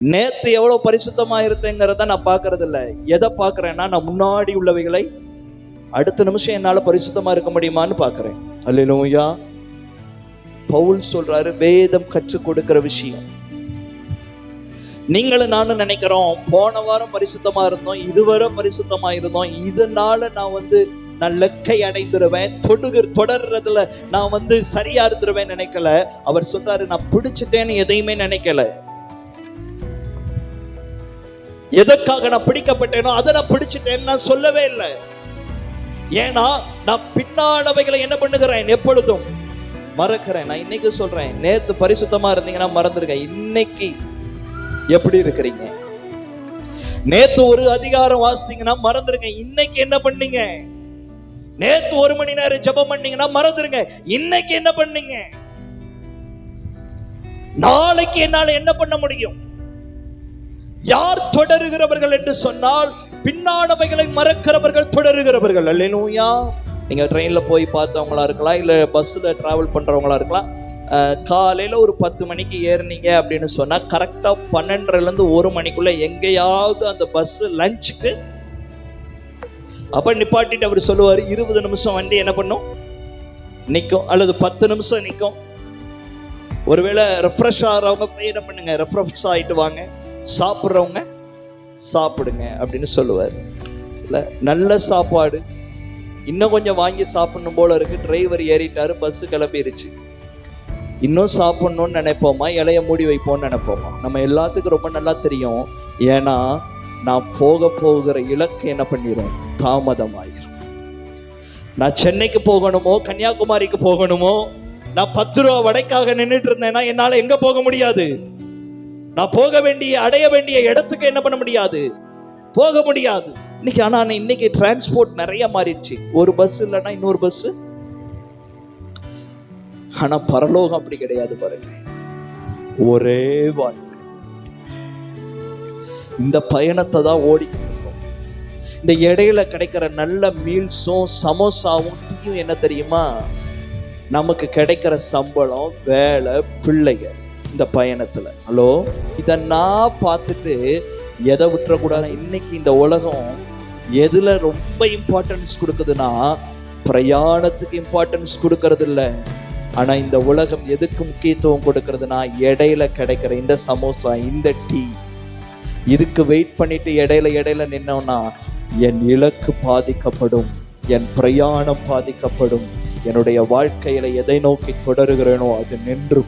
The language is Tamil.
நேத்து எவ்வளவு பரிசுத்தமா இருந்தேங்கிறத நான் பாக்குறது இல்ல. எதை பாக்குறேன்னா, நான் முன்னாடி உள்ளவைகளை அடுத்த நிமிஷம் என்னால பரிசுத்தமா இருக்க முடியுமான்னு பாக்குறேன். அல்லேலூயா. பவுல் சொல்றாரு, வேதம் கற்றுக் கொடுக்கிற விஷயம். நீங்களும் நானும் நினைக்கிறோம், போன வாரம் பரிசுத்தமா இருந்தோம், இதுவரை பரிசுத்தமா இருந்தோம், இதனால நான் லக்கை அடைந்துருவேன், தொடர்றதுல நான் சரியா இருந்துருவேன் நினைக்கல. அவர் சொல்றாரு, நான் பிடிச்சிட்டேன்னு எதையுமே நினைக்கல. எதற்காக நான் பிடிக்கப்பட்டேனோ அதை நான் பிடிச்சிட்டேன்னு நான் சொல்லவே இல்லை. ஏன்னா நான் பின்னானவைகளை என்ன பண்ணுகிறேன், எப்பொழுதும் மறக்கிறேன். நான் இன்னைக்கு சொல்றேன், நேத்து பரிசுத்தமா இருந்தீங்கன்னா மறந்துருங்க. இன்னைக்கு எப்படி இருக்கிறீங்க? நேத்து ஒரு அதிகாரம் வாசித்தீங்கன்னா மறந்துருங்க. இன்னைக்கு என்ன பண்ணீங்க? நேத்து 1 மணி நேரம் ஜெபம் பண்ணீங்கன்னா மறந்துருங்க. இன்னைக்கு என்ன பண்ணீங்க? நாளைக்கு என்னால என்ன பண்ண முடியும்? யார் தொடருகிறவர்கள் என்று சொன்னால், பின்னானவைகளை மறக்கிறவர்கள் தொடருகிறவர்கள். அல்லேலூயா. நீங்க ட்ரெயின்ல போய் பார்த்தவங்களா இருக்கலாம், இல்ல பஸ்ல டிராவல் பண்றவங்களா இருக்கலாம். காலையில ஒரு 10 மணிக்கு ஏறினீங்க அப்படின்னு சொன்னா, கரெக்டா 12:30 இருந்து 1 மணிக்குள்ள எங்கேயாவது அந்த பஸ் லஞ்சுக்கு அப்ப நிப்பாட்டிட்டு அவர் சொல்லுவாரு, 20 நிமிஷம் வண்டி என்ன பண்ணும், நிற்கும், அல்லது 10 நிமிஷம் நிற்கும். ஒருவேளை ரெஃப்ரெஷ் ஆகிறவங்க போய் என்ன பண்ணுங்க, ரெஃப்ரெஷ் ஆயிட்டு வாங்க, சாப்பிட்றவங்க சாப்பிடுங்க அப்படின்னு சொல்லுவார். இல்லை, நல்ல சாப்பாடு இன்னும் கொஞ்சம் வாங்கி சாப்பிடணும் போல இருக்கு. டிரைவர் ஏறிட்டாரு, பஸ் கிளம்பிருச்சு. இன்னும் சாப்பிடணும்னு நினைப்போமா, இலைய மூடி வைப்போம்னு நினைப்போமா? நம்ம எல்லாத்துக்கும் ரொம்ப நல்லா தெரியும். ஏன்னா நான் போகிற இலக்கு என்ன பண்ணிடும், தாமதமாயிரும். நான் சென்னைக்கு போகணுமோ, கன்னியாகுமரிக்கு போகணுமோ, நான் 10 ரூபா வடைக்காக நின்றுட்டு இருந்தேன்னா என்னால எங்க போக முடியாது. நான் போக வேண்டிய, அடைய வேண்டிய இடத்துக்கு என்ன பண்ண முடியாது, போக முடியாது. இன்னைக்கு ஆனா இன்னைக்கு டிரான்ஸ்போர்ட் நிறைய மாறிடுச்சு. ஒரு பஸ் இல்லைன்னா இன்னொரு பஸ். ஆனா பரலோகம் அப்படி கிடையாது பாருங்க. ஒரே வாழ்க்கை. இந்த பயணத்தை தான் ஓடிக்கிட்டு இருக்கோம். இந்த இடையில கிடைக்கிற நல்ல மீல்ஸும் சமோசாவும் டீயும் என்ன தெரியுமா, நமக்கு கிடைக்கிற சம்பளம், வேலை, பிள்ளைங்க. இந்த பயணத்துல ஹலோ, இதை நான் பார்த்துட்டு எதை விட்டுறக்கூடாது. இன்னைக்கு இந்த உலகம் எதுல ரொம்ப இம்பார்ட்டன்ஸ் கொடுக்குதுன்னா, பிரயாணத்துக்கு இம்பார்ட்டன்ஸ் கொடுக்கறது இல்லை. ஆனா இந்த உலகம் எதுக்கு முக்கியத்துவம் கொடுக்கறதுனா, இடையில கிடைக்கிற இந்த சமோசா, இந்த டீ, இதுக்கு வெயிட் பண்ணிட்டு இடையில நின்னோம்னா என் இலக்கு பாதிக்கப்படும், என் பிரயாணம் பாதிக்கப்படும், என்னுடைய வாழ்க்கையில எதை நோக்கி தொடருகிறேனோ அது நின்று